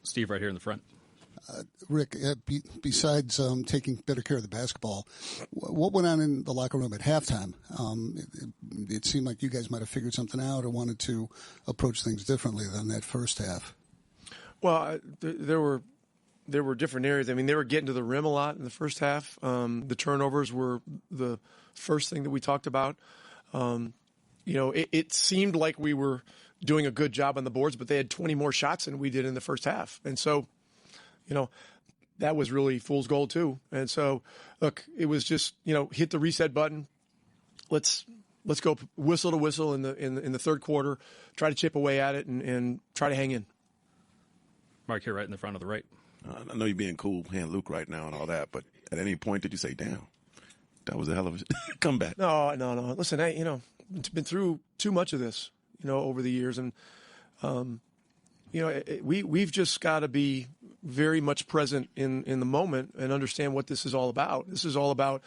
Steve, right here in the front. Rick, besides taking better care of the basketball, what went on in the locker room at halftime? It seemed like you guys might have figured something out or wanted to approach things differently than that first half. Well, there were different areas. I mean, they were getting to the rim a lot in the first half. The turnovers were the first thing that we talked about. It seemed like we were doing a good job on the boards, but they had 20 more shots than we did in the first half. And so, that was really fool's gold too. And so, look, it was just, hit the reset button. Let's go whistle to whistle in the third quarter, try to chip away at it and try to hang in. Mark here right in the front of the right. I know you're being cool playing Luke right now and all that, but at any point did you say, damn, that was a hell of a comeback? No. Listen, been through too much of this, over the years. And, we've just got to be very much present in the moment and understand what this is all about. This is all about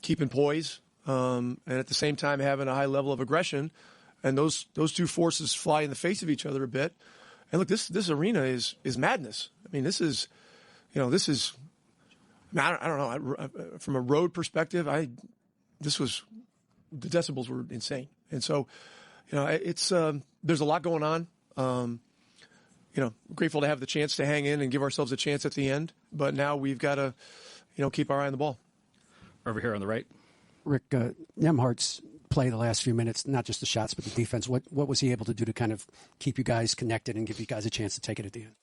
keeping poise and at the same time having a high level of aggression. And those two forces fly in the face of each other a bit. And look, this arena is madness. I mean, I don't know. From a road perspective, the decibels were insane. And so, it's there's a lot going on. Grateful to have the chance to hang in and give ourselves a chance at the end. But now we've got to, keep our eye on the ball. Over here on the right. Rick, Nembhard's play the last few minutes, not just the shots, but the defense. What was he able to do to kind of keep you guys connected and give you guys a chance to take it at the end?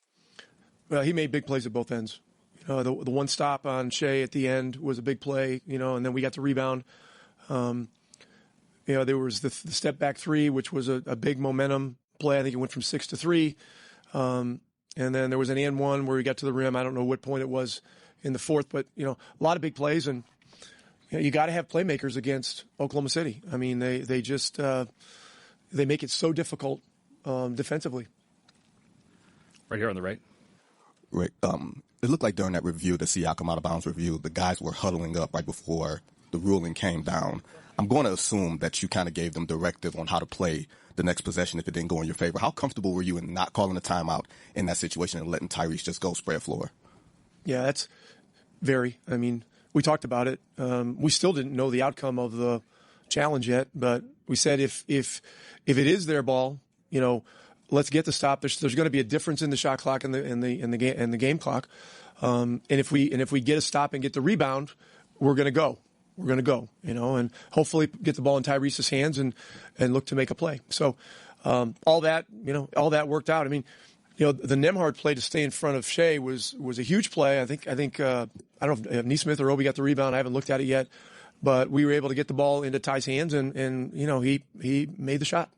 Well, he made big plays at both ends. The one stop on Shea at the end was a big play, and then we got the rebound. There was the step back three, which was a big momentum play. I think it went from 6 to 3. And then there was an and one where we got to the rim. I don't know what point it was in the fourth, but, a lot of big plays. And you got to have playmakers against Oklahoma City. I mean, they just they make it so difficult defensively. Right here on the right. Rick, it looked like during that review, the Siakam out-of-bounds review, the guys were huddling up right before the ruling came down. I'm going to assume that you kind of gave them directive on how to play the next possession if it didn't go in your favor. How comfortable were you in not calling a timeout in that situation and letting Tyrese just go spread floor? Yeah, that's very. I mean, we talked about it. We still didn't know the outcome of the challenge yet, but we said if it is their ball, let's get the stop. There's going to be a difference in the shot clock and the game clock. And if we get a stop and get the rebound, we're going to go. We're going to go, and hopefully get the ball in Tyrese's hands and look to make a play. So all that worked out. I mean, the Nembhard play to stay in front of Shea was a huge play. I think I don't know if Neesmith or Obi got the rebound. I haven't looked at it yet, but we were able to get the ball into Ty's hands, and he made the shot.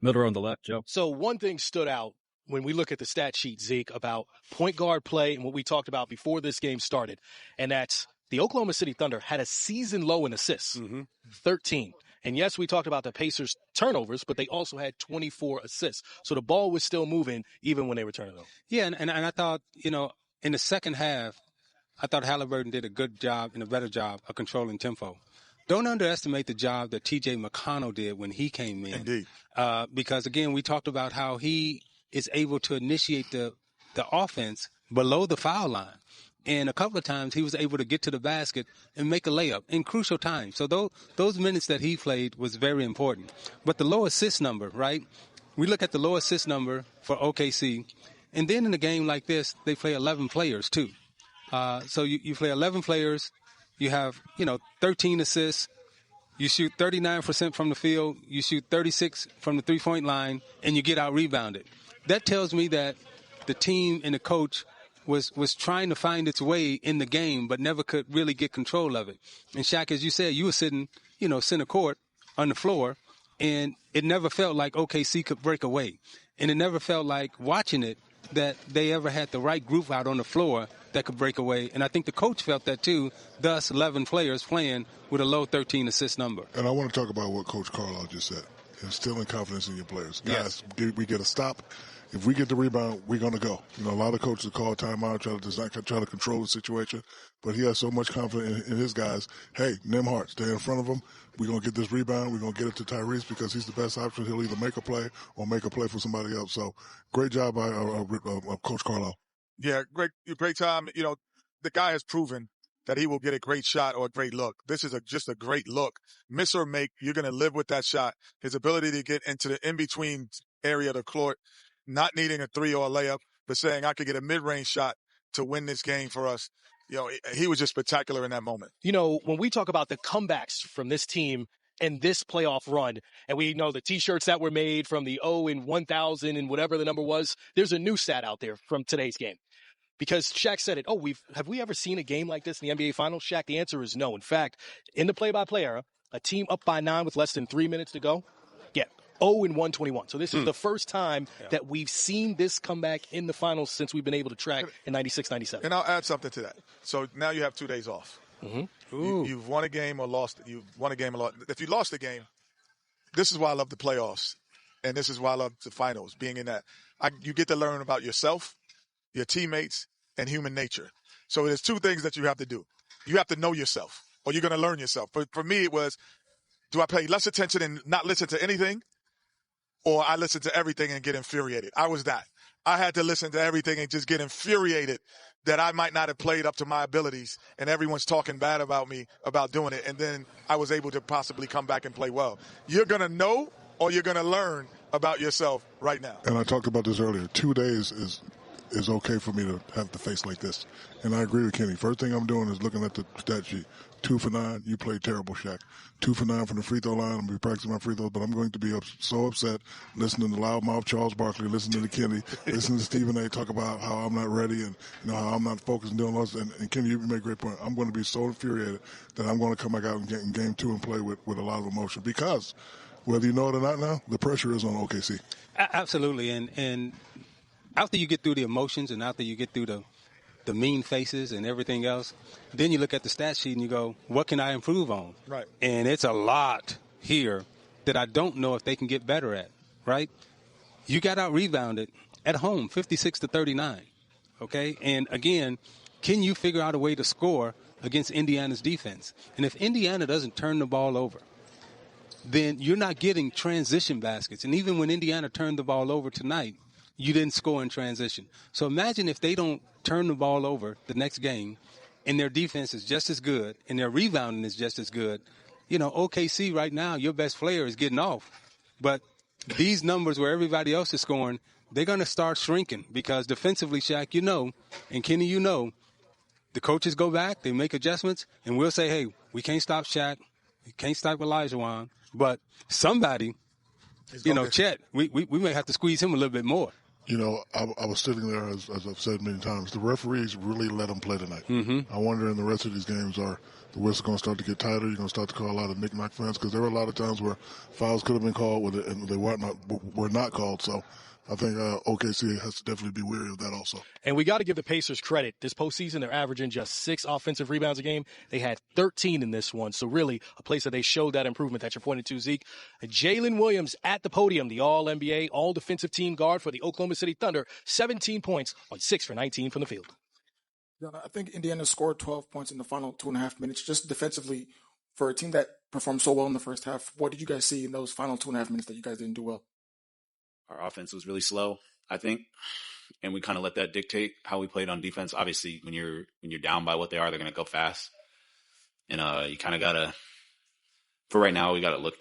Miller on the left, Joe. So one thing stood out when we look at the stat sheet, Zeke, about point guard play and what we talked about before this game started, and that's the Oklahoma City Thunder had a season low in assists, 13. And yes, we talked about the Pacers' turnovers, but they also had 24 assists. So the ball was still moving even when they were turning over. Yeah, and I thought, in the second half, I thought Halliburton did a good job and a better job of controlling tempo. Don't underestimate the job that T.J. McConnell did when he came in. Indeed. Because, again, we talked about how he is able to initiate the offense below the foul line. And a couple of times he was able to get to the basket and make a layup in crucial times. So those minutes that he played was very important. But the low assist number, right? We look at the low assist number for OKC. And then in a game like this, they play 11 players too. So you play 11 players. You have, 13 assists. You shoot 39% from the field. You shoot 36 from the three-point line, and you get out-rebounded. That tells me that the team and the coach was trying to find its way in the game, but never could really get control of it. And Shaq, as you said, you were sitting, center court on the floor, and it never felt like OKC could break away. And it never felt like, watching it, that they ever had the right group out on the floor that could break away. And I think the coach felt that too, thus 11 players playing with a low 13 assist number. And I want to talk about what Coach Carlisle just said. instilling confidence in your players. Guys, we get a stop. If we get the rebound, we're going to go. You know, a lot of coaches call timeout, try to control the situation, but he has so much confidence in his guys. Hey, Nembhard, stay in front of him. We're going to get this rebound. We're going to get it to Tyrese because he's the best option. He'll either make a play or make a play for somebody else. So great job by Coach Carlisle. Yeah, great time. You know, the guy has proven that he will get a great shot or a great look. This is just a great look. Miss or make, you're going to live with that shot. His ability to get into the in-between area of the court, not needing a three or a layup, but saying I could get a mid-range shot to win this game for us. You know, he was just spectacular in that moment. You know, when we talk about the comebacks from this team and this playoff run, and we know the T-shirts that were made from the 0 and 1,000 and whatever the number was, there's a new stat out there from today's game. Because Shaq said it, have we ever seen a game like this in the NBA Finals? Shaq, the answer is no. In fact, in the play-by-play era, a team up by 9 with less than 3 minutes to go, 0 and 121. So this is the first time that we've seen this comeback in the finals since we've been able to track in 96, 97. And I'll add something to that. So now you have 2 days off. Mm-hmm. You've won a game or lost. You've won a game or lost. If you lost a game, this is why I love the playoffs. And this is why I love the finals, being in that. You get to learn about yourself, your teammates, and human nature. So there's 2 things that you have to do. You have to know yourself, or you're going to learn yourself. But for me, it was, do I pay less attention and not listen to anything? Or I listen to everything and get infuriated. I was that. I had to listen to everything and just get infuriated that I might not have played up to my abilities and everyone's talking bad about me about doing it. And then I was able to possibly come back and play well. You're going to know or you're going to learn about yourself right now. And I talked about this earlier. 2 days is okay for me to have to face like this. And I agree with Kenny. First thing I'm doing is looking at the stat sheet. 2 for 9. You played terrible, Shaq. 2 for 9 from the free throw line. I'm going to be practicing my free throws, but I'm going to be so upset listening to loudmouth Charles Barkley, listening to Kenny, listening to Stephen A. talk about how I'm not ready and how I'm not focused and doing all this. And Kenny, you made a great point. I'm going to be so infuriated that I'm going to come back out and get in game 2 and play with a lot of emotion because whether you know it or not now, the pressure is on OKC. Absolutely. And after you get through the emotions and after you get through the mean faces and everything else, then you look at the stat sheet and you go, what can I improve on? Right. And it's a lot here that I don't know if they can get better at, right? You got out-rebounded at home, 56-39, okay? And, again, can you figure out a way to score against Indiana's defense? And if Indiana doesn't turn the ball over, then you're not getting transition baskets. And even when Indiana turned the ball over tonight, you didn't score in transition. So imagine if they don't turn the ball over the next game and their defense is just as good and their rebounding is just as good. You know, OKC right now, your best player is getting off. But these numbers where everybody else is scoring, they're going to start shrinking because defensively, Shaq, and Kenny, the coaches go back, they make adjustments, and we'll say, hey, we can't stop Shaq. We can't stop Olajuwon. But somebody, Chet, we may have to squeeze him a little bit more. I was sitting there, as I've said many times, the referees really let them play tonight. Mm-hmm. I wonder in the rest of these games, are the whistle going to start to get tighter? You're going to start to call a lot of knick-knack fans? Because there were a lot of times where fouls could have been called and they were not called. So I think OKC has to definitely be wary of that also. And we got to give the Pacers credit. This postseason, they're averaging just 6 offensive rebounds a game. They had 13 in this one. So really a place that they showed that improvement that you're pointing to, Zeke. Jalen Williams at the podium, the All-NBA, All-Defensive Team guard for the Oklahoma City Thunder, 17 points on 6 for 19 from the field. I think Indiana scored 12 points in the final 2.5 minutes, just defensively for a team that performed so well in the first half. What did you guys see in those final 2.5 minutes that you guys didn't do well? Our offense was really slow, I think, and we kind of let that dictate how we played on defense. Obviously, when you're down by what they are, they're going to go fast, and you kind of gotta. For right now, we gotta look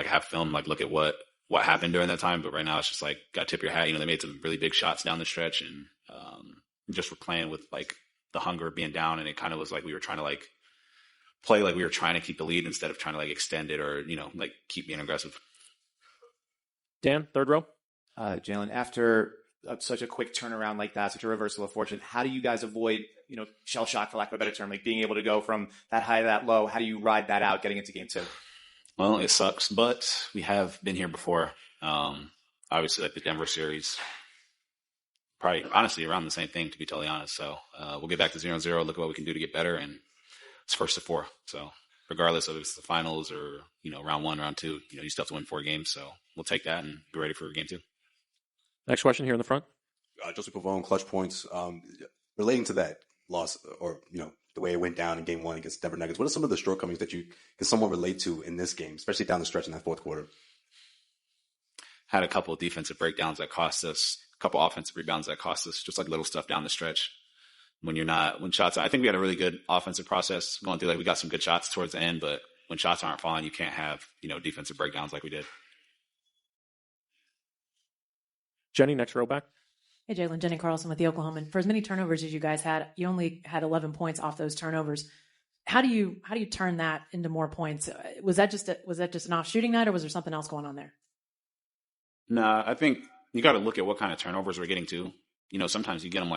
have film, look at what happened during that time. But right now, it's just gotta tip your hat. They made some really big shots down the stretch, and just were playing with the hunger of being down, and it kind of was like we were trying to play like we were trying to keep the lead instead of trying to extend it or keep being aggressive. Dan, third row. Jalen, after such a quick turnaround like that, such a reversal of fortune, how do you guys avoid, shell shock, for lack of a better term, being able to go from that high to that low? How do you ride that out getting into game 2? Well, it sucks, but we have been here before. Obviously, the Denver series, probably honestly around the same thing, to be totally honest. So we'll get back to 0-0, look at what we can do to get better, and it's 1st to 4. So regardless of if it's the finals or, round 1, round 2, you still have to win 4 games. So we'll take that and be ready for game 2. Next question here in the front. Joseph Pavone, clutch points. Relating to that loss or, the way it went down in game 1 against Denver Nuggets, what are some of the shortcomings that you can somewhat relate to in this game, especially down the stretch in that fourth quarter? Had a couple of defensive breakdowns that cost us, a couple offensive rebounds that cost us, just like little stuff down the stretch. When shots, I think we had a really good offensive process going through. Like we got some good shots towards the end, but when shots aren't falling, you can't have, defensive breakdowns like we did. Jenny, next row back. Hey, Jalen, Jenny Carlson with the Oklahoman. For as many turnovers as you guys had, you only had 11 points off those turnovers. How do you turn that into more points? Was that just an off shooting night, or was there something else going on there? Nah, I think you got to look at what kind of turnovers we're getting to. Sometimes you get them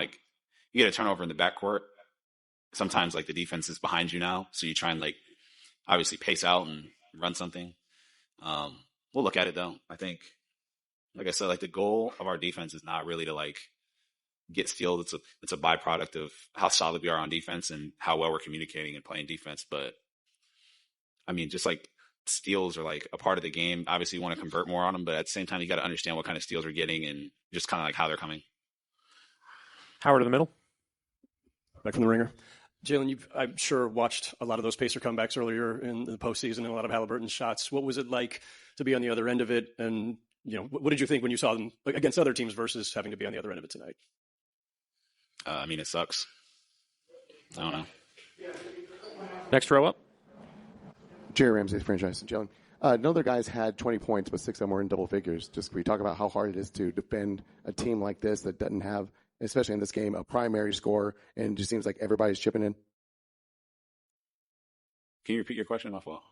you get a turnover in the backcourt. Sometimes the defense is behind you now, so you try and obviously pace out and run something. We'll look at it though. I think, like I said, the goal of our defense is not really to get steals. It's a byproduct of how solid we are on defense and how well we're communicating and playing defense. But I mean, just steals are a part of the game. Obviously, you want to convert more on them, but at the same time, you got to understand what kind of steals we're getting and just kind of how they're coming. Howard in the middle. Back from the ringer. Jalen, you've, I'm sure, watched a lot of those Pacer comebacks earlier in the postseason and a lot of Halliburton's shots. What was it like to be on the other end of it? And, what did you think when you saw them against other teams versus having to be on the other end of it tonight? I mean, it sucks. I don't know. Next row up. Jerry Ramsey, franchise. Jalen, none of their guys had 20 points, but 6 of them were in double figures. Just can we talk about how hard it is to defend a team like this that doesn't have, especially in this game, a primary scorer, and it just seems like everybody's chipping in? Can you repeat your question? Off well.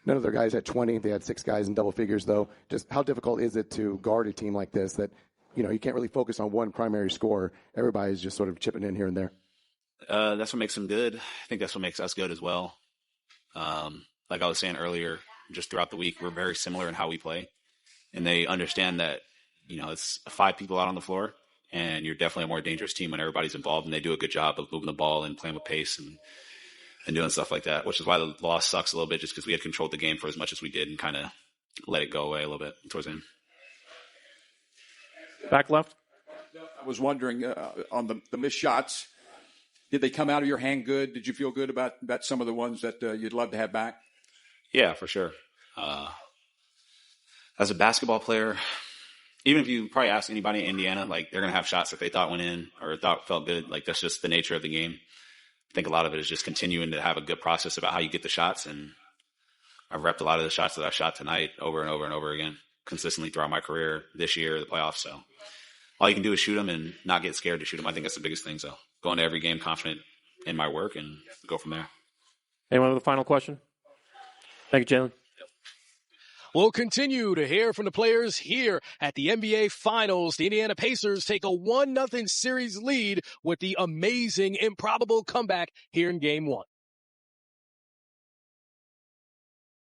None of their guys had 20. They had 6 guys in double figures, though. Just how difficult is it to guard a team like this that, you can't really focus on one primary scorer. Everybody's just sort of chipping in here and there. That's what makes them good. I think that's what makes us good as well. Like I was saying earlier, just throughout the week, we're very similar in how we play. And they understand that, it's 5 people out on the floor, and you're definitely a more dangerous team when everybody's involved, and they do a good job of moving the ball and playing with pace and doing stuff like that, which is why the loss sucks a little bit, just because we had controlled the game for as much as we did and kind of let it go away a little bit towards the end. Back left. I was wondering, on the missed shots, did they come out of your hand good? Did you feel good about some of the ones that you'd love to have back? Yeah, for sure. As a basketball player, even if you probably ask anybody in Indiana, they're going to have shots that they thought went in or thought felt good. That's just the nature of the game. I think a lot of it is just continuing to have a good process about how you get the shots. And I've repped a lot of the shots that I shot tonight over and over and over again, consistently throughout my career, this year, the playoffs. So all you can do is shoot them and not get scared to shoot them. I think that's the biggest thing. So go into every game confident in my work and go from there. Anyone with a final question? Thank you, Jalen. We'll continue to hear from the players here at the NBA Finals. The Indiana Pacers take a 1-0 series lead with the amazing, improbable comeback here in Game 1.